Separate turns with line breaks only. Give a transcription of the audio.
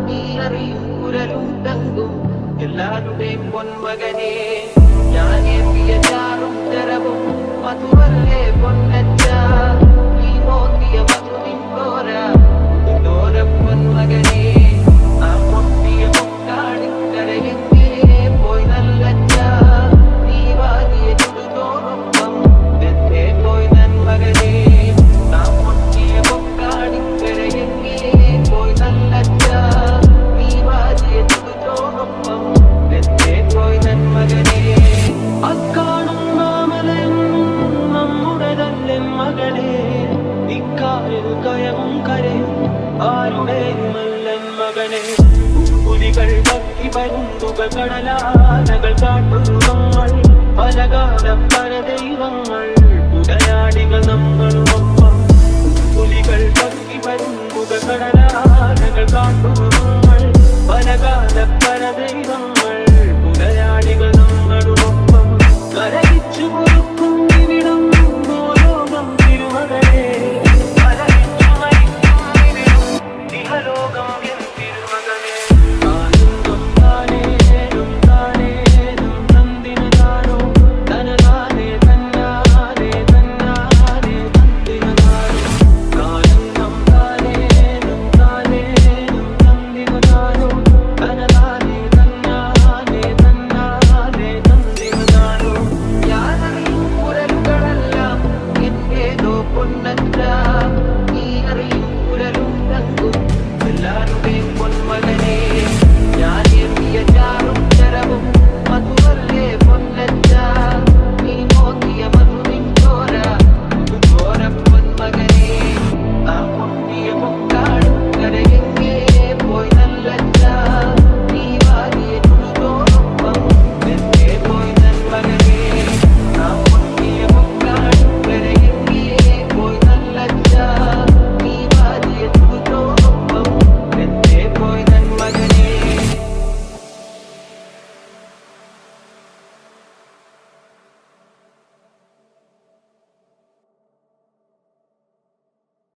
നീ അറിയും കുരലും തങ്കും എല്ലാവരുടെയും പൊന്മകനെ ഞാനേറിയ ചാറും തരവും മധുവല്ലേ പൊന്നച്ച നീ മോന്തിയ മധുവിൻ കോര തോര പൊന്മകനെ ആ പൊട്ടിയ മുക്കാടിക്കരയെങ്കിലേ പോയി നല്ലച്ച നീ വാങ്ങിയ ചുടുതോറൊപ്പം എന്തേ പോയി നന്മകനെ ആ പൊട്ടിയ മുക്കാടിക്കരയെങ്കിലേ പോയി നല്ലച്ച നീ വാങ്ങിയ ചുടുതോറൊപ്പം എന്തേ പോയി നന്മകനെ അക്കാണും നാമലയെന്നും നമ്മുടെ മകളെ ഇക്കാരിൽ കയവും കരയും ആരുടെയുമല്ലൻ മകനെ പുലികൾ ഭക്തി പരുന്തുകൾ കടലാനകൾ കാട്ടുമൃഗങ്ങൾ പലകാല പല ദൈവങ്ങൾ പുലയാടികൾ നമ്മളുമൊപ്പം പുലികൾ ഭക്തി പരുന്തുകൾ കടലാനകൾ കാട്ടുമൃഗങ്ങൾ പലകാല പല ദൈവങ്ങൾ